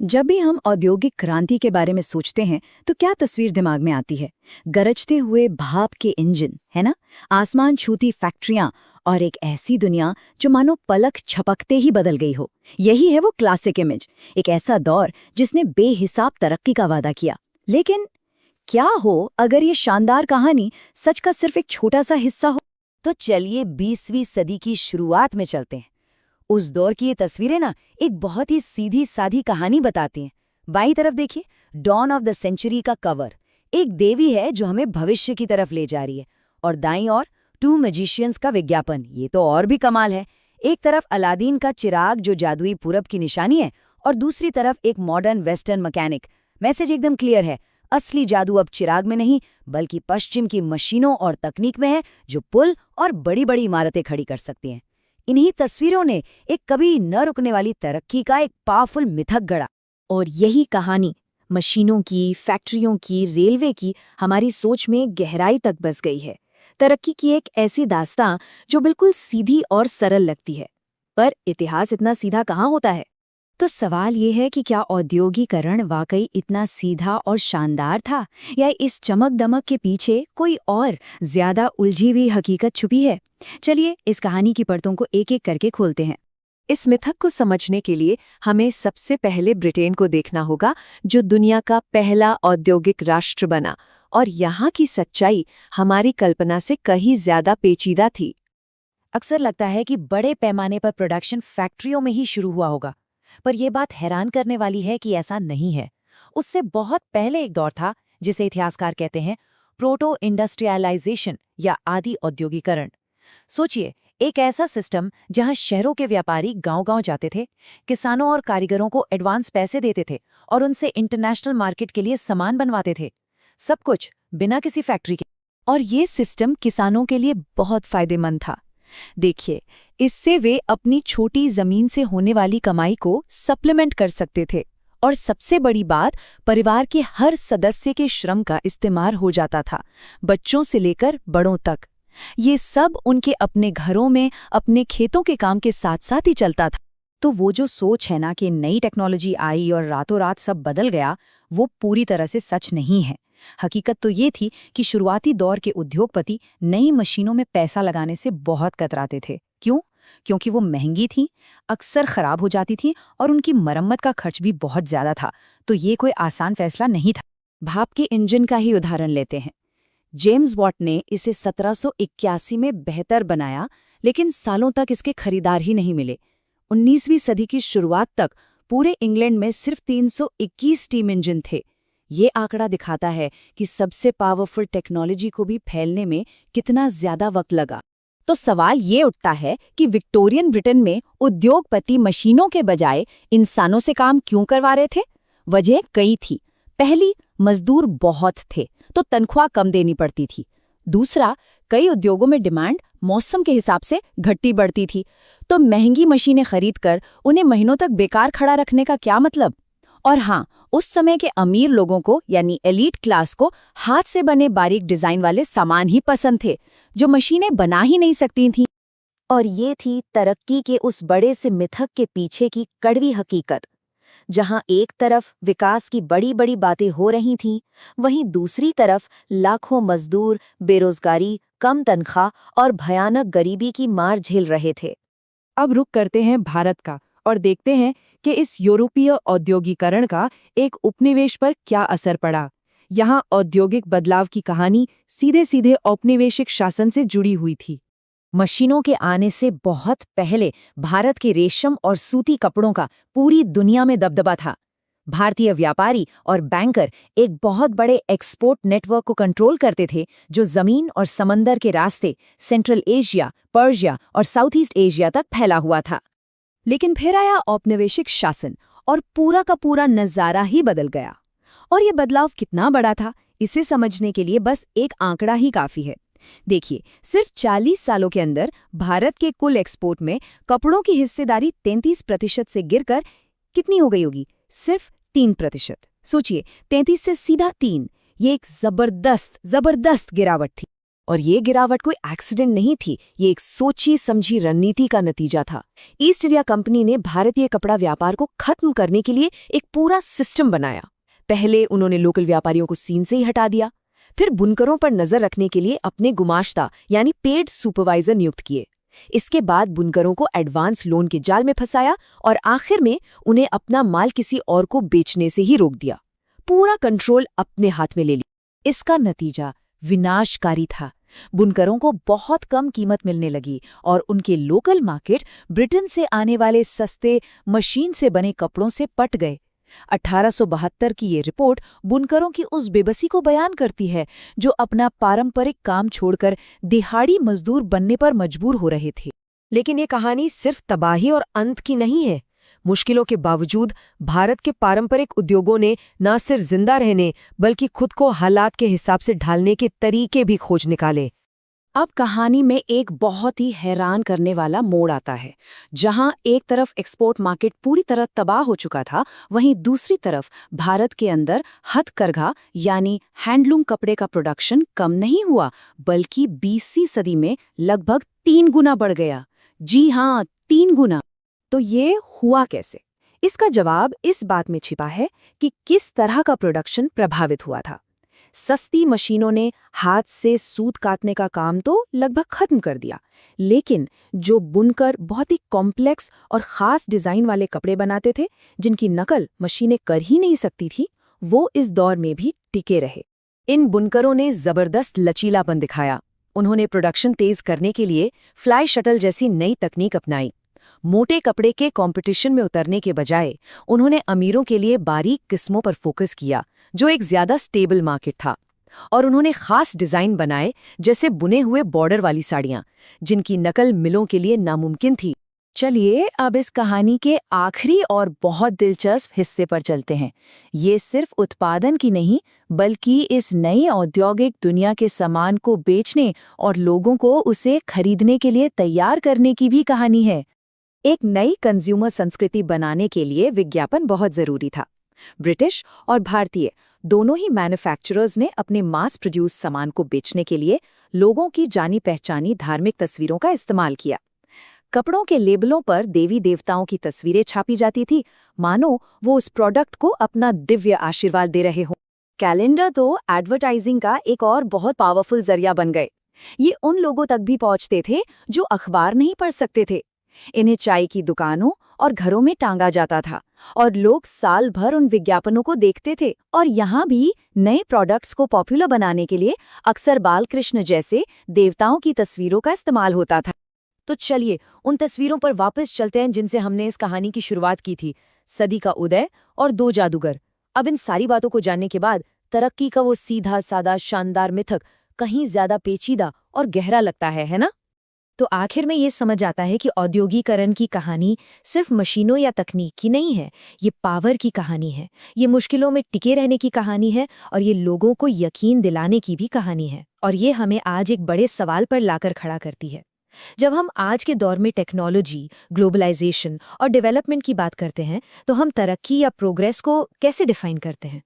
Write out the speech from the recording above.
जब भी हम औद्योगिक क्रांति के बारे में सोचते हैं तो क्या तस्वीर दिमाग में आती है? गरजते हुए भाप के इंजन, है ना? आसमान छूती फैक्ट्रियां और एक ऐसी दुनिया जो मानो पलक झपकते ही बदल गई हो। यही है वो क्लासिक इमेज, एक ऐसा दौर जिसने बेहिसाब तरक्की का वादा किया। लेकिन क्या हो अगर ये शानदार कहानी सच का सिर्फ एक छोटा सा हिस्सा हो? तो चलिए 20वीं सदी की शुरुआत में चलते हैं। उस दौर की ये तस्वीरें ना एक बहुत ही सीधी साधी कहानी बताती हैं। बाईं तरफ देखिए, डॉन ऑफ द सेंचुरी का कवर। एक देवी है जो हमें भविष्य की तरफ ले जा रही है। और दाईं ओर टू मैजिशियंस का विज्ञापन। ये तो और भी कमाल है। एक तरफ अलादीन का चिराग जो जादुई पूरब की निशानी है, और दूसरी तरफ एक मॉडर्न वेस्टर्न मैकेनिक। मैसेज एकदम क्लियर है। असली जादू अब चिराग में नहीं, बल्कि पश्चिम की मशीनों और तकनीक में है, जो पुल और बड़ी बड़ी इमारतें खड़ी कर सकती हैं। इन्हीं तस्वीरों ने एक कभी न रुकने वाली तरक्की का एक पावरफुल मिथक गढ़ा। और यही कहानी मशीनों की, फैक्ट्रियों की, रेलवे की हमारी सोच में गहराई तक बस गई है। तरक्की की एक ऐसी दास्तां जो बिल्कुल सीधी और सरल लगती है। पर इतिहास इतना सीधा कहाँ होता है? तो सवाल ये है कि क्या औद्योगिकरण वाकई इतना सीधा और शानदार था, या इस चमक दमक के पीछे कोई और ज्यादा उलझी हुई हकीकत छुपी है? चलिए इस कहानी की परतों को एक एक करके खोलते हैं। इस मिथक को समझने के लिए हमें सबसे पहले ब्रिटेन को देखना होगा, जो दुनिया का पहला औद्योगिक राष्ट्र बना। और यहाँ की सच्चाई हमारी कल्पना से कहीं ज्यादा पेचीदा थी। अक्सर लगता है कि बड़े पैमाने पर प्रोडक्शन फैक्ट्रियों में ही शुरू हुआ होगा, पर यह बात हैरान करने वाली है कि ऐसा नहीं है। उससे बहुत पहले एक दौर था जिसे इतिहासकार कहते हैं प्रोटो इंडस्ट्रियलाइजेशन या आदि औद्योगिकरण। सोचिए, एक ऐसा सिस्टम जहां शहरों के व्यापारी गांव-गांव जाते थे, किसानों और कारीगरों को एडवांस पैसे देते थे और उनसे इंटरनेशनल मार्केट के लिए सामान बनवाते थे। सब कुछ बिना किसी फैक्ट्री के। और ये सिस्टम किसानों के लिए बहुत फायदेमंद था। देखिए, इससे वे अपनी छोटी जमीन से होने वाली कमाई को सप्लीमेंट कर सकते थे। और सबसे बड़ी बात, परिवार के हर सदस्य के श्रम का इस्तेमाल हो जाता था, बच्चों से लेकर बड़ों तक। ये सब उनके अपने घरों में, अपने खेतों के काम के साथ साथ ही चलता था। तो वो जो सोच है ना कि नई टेक्नोलॉजी आई और रातों रात सब बदल गया, वो पूरी तरह से सच नहीं है। हकीकत तो ये थी कि शुरुआती दौर के उद्योगपति नई मशीनों में पैसा लगाने से बहुत कतराते थे। क्यों? क्योंकि वो महंगी थीं, अक्सर खराब हो जाती थीं और उनकी मरम्मत का खर्च भी बहुत ज्यादा था। तो ये कोई आसान फैसला नहीं था। भाप के इंजन का ही उदाहरण लेते हैं। जेम्स वॉट ने इसे 1781 में बेहतर बनाया, लेकिन सालों तक इसके खरीदार ही नहीं मिले। 19वीं सदी की शुरुआत तक पूरे इंग्लैंड में सिर्फ 321 स्टीम इंजन थे। ये आंकड़ा दिखाता है कि सबसे पावरफुल टेक्नोलॉजी को भी फैलने में कितना ज्यादा वक्त लगा। तो सवाल ये उठता है कि विक्टोरियन ब्रिटेन में उद्योगपति मशीनों के बजाय इंसानों से काम क्यों करवा रहे थे? वजह कई थी। पहली, मजदूर बहुत थे तो तनख्वाह कम देनी पड़ती थी। दूसरा, कई उद्योगों में डिमांड मौसम के हिसाब से घटती बढ़ती थी, तो महंगी मशीनें खरीदकर उन्हें महीनों तक बेकार खड़ा रखने का क्या मतलब? और हाँ, उस समय के अमीर लोगों को, यानी एलीट क्लास को, हाथ से बने बारीक डिजाइन वाले सामान ही पसंद थे, जो मशीनें बना ही नहीं सकती थीं। और ये थी तरक्की के उस बड़े से मिथक के पीछे की कड़वी हकीकत। जहां एक तरफ विकास की बड़ी बड़ी बातें हो रही थीं, वहीं दूसरी तरफ लाखों मजदूर बेरोजगारी, कम तनख्वाह और भयानक गरीबी की मार झेल रहे थे। अब रुक करते हैं भारत का और देखते हैं कि इस यूरोपीय औद्योगिकरण का एक उपनिवेश पर क्या असर पड़ा। यहाँ औद्योगिक बदलाव की कहानी सीधे सीधे औपनिवेशिक शासन से जुड़ी हुई थी। मशीनों के आने से बहुत पहले भारत के रेशम और सूती कपड़ों का पूरी दुनिया में दबदबा था। भारतीय व्यापारी और बैंकर एक बहुत बड़े एक्सपोर्ट नेटवर्क को कंट्रोल करते थे, जो जमीन और समंदर के रास्ते सेंट्रल एशिया, पर्शिया और साउथ ईस्ट एशिया तक फैला हुआ था। लेकिन फिर आया औपनिवेशिक शासन और पूरा का पूरा नज़ारा ही बदल गया। और ये बदलाव कितना बड़ा था, इसे समझने के लिए बस एक आंकड़ा ही काफी है। देखिए, सिर्फ 40 सालों के अंदर भारत के कुल एक्सपोर्ट में कपड़ों की हिस्सेदारी 33% से गिरकर कितनी हो गई होगी? सिर्फ 3%। सोचिए, 33 से सीधा 3। ये एक जबरदस्त गिरावट थी। और ये गिरावट कोई एक्सीडेंट नहीं थी, ये एक सोची समझी रणनीति का नतीजा था। ईस्ट इंडिया कंपनी ने भारतीय कपड़ा व्यापार को खत्म करने के लिए एक पूरा सिस्टम बनाया। पहले उन्होंने लोकल व्यापारियों को सीन से ही हटा दिया, फिर बुनकरों पर नजर रखने के लिए अपने गुमाश्ता यानी पेड सुपरवाइजर नियुक्त किए। इसके बाद बुनकरों को एडवांस लोन के जाल में फंसाया और आखिर में उन्हें अपना माल किसी और को बेचने से ही रोक दिया। पूरा कंट्रोल अपने हाथ में ले लिया। इसका नतीजा विनाशकारी था। बुनकरों को बहुत कम कीमत मिलने लगी और उनके लोकल मार्केट ब्रिटेन से आने वाले सस्ते मशीन से बने कपड़ों से पट गए। 1872 की ये रिपोर्ट बुनकरों की उस बेबसी को बयान करती है जो अपना पारंपरिक काम छोड़कर दिहाड़ी मजदूर बनने पर मजबूर हो रहे थे। लेकिन ये कहानी सिर्फ तबाही और अंत की नहीं है। मुश्किलों के बावजूद भारत के पारंपरिक उद्योगों ने न सिर्फ जिंदा रहने बल्कि खुद को हालात के हिसाब से ढालने के तरीके भी खोज निकाले। अब कहानी में एक बहुत ही हैरान करने वाला मोड़ आता है। जहां एक तरफ एक्सपोर्ट मार्केट पूरी तरह तबाह हो चुका था, वहीं दूसरी तरफ भारत के अंदर हथकरघा यानी हैंडलूम कपड़े का प्रोडक्शन कम नहीं हुआ, बल्कि 20वीं सदी में लगभग 3 गुना बढ़ गया। जी हाँ, 3 गुना। तो ये हुआ कैसे? इसका जवाब इस बात में छिपा है कि किस तरह का प्रोडक्शन प्रभावित हुआ था। सस्ती मशीनों ने हाथ से सूत काटने का काम तो लगभग खत्म कर दिया, लेकिन जो बुनकर बहुत ही कॉम्प्लेक्स और ख़ास डिज़ाइन वाले कपड़े बनाते थे, जिनकी नकल मशीनें कर ही नहीं सकती थी, वो इस दौर में भी टिके रहे। इन बुनकरों ने ज़बरदस्त लचीलापन दिखाया। उन्होंने प्रोडक्शन तेज करने के लिए फ्लाई शटल जैसी नई तकनीक अपनाई। मोटे कपड़े के कंपटीशन में उतरने के बजाय उन्होंने अमीरों के लिए बारीक किस्मों पर फोकस किया, जो एक ज्यादा स्टेबल मार्केट था। और उन्होंने खास डिजाइन बनाए, जैसे बुने हुए बॉर्डर वाली साड़ियां, जिनकी नकल मिलों के लिए नामुमकिन थी। चलिए अब इस कहानी के आखिरी और बहुत दिलचस्प हिस्से पर चलते हैं। ये सिर्फ उत्पादन की नहीं, बल्कि इस नई औद्योगिक दुनिया के सामान को बेचने और लोगों को उसे खरीदने के लिए तैयार करने की भी कहानी है। एक नई कंज्यूमर संस्कृति बनाने के लिए विज्ञापन बहुत जरूरी था। ब्रिटिश और भारतीय दोनों ही मैन्युफैक्चरर्स ने अपने मास प्रोड्यूस सामान को बेचने के लिए लोगों की जानी पहचानी धार्मिक तस्वीरों का इस्तेमाल किया। कपड़ों के लेबलों पर देवी देवताओं की तस्वीरें छापी जाती थी, मानो वो उस प्रोडक्ट को अपना दिव्य आशीर्वाद दे रहे हों। कैलेंडर तो एडवर्टाइजिंग का एक और बहुत पावरफुल जरिया बन गए। ये उन लोगों तक भी पहुंचते थे जो अखबार नहीं पढ़ सकते थे। इन्हें चाय की दुकानों और घरों में टांगा जाता था और लोग साल भर उन विज्ञापनों को देखते थे। और यहाँ भी नए प्रोडक्ट्स को पॉपुलर बनाने के लिए अक्सर बालकृष्ण जैसे देवताओं की तस्वीरों का इस्तेमाल होता था। तो चलिए उन तस्वीरों पर वापस चलते हैं जिनसे हमने इस कहानी की शुरुआत की थी, सदी का उदय और 2 जादूगर। अब इन सारी बातों को जानने के बाद तरक्की का वो सीधा सादा शानदार मिथक कहीं ज्यादा पेचीदा और गहरा लगता है ना? तो आखिर में ये समझ आता है कि औद्योगिकरण की कहानी सिर्फ मशीनों या तकनीक की नहीं है, ये पावर की कहानी है, ये मुश्किलों में टिके रहने की कहानी है और ये लोगों को यकीन दिलाने की भी कहानी है। और ये हमें आज एक बड़े सवाल पर लाकर खड़ा करती है। जब हम आज के दौर में टेक्नोलॉजी, ग्लोबलाइजेशन और डेवलपमेंट की बात करते हैं, तो हम तरक्की या प्रोग्रेस को कैसे डिफाइन करते हैं?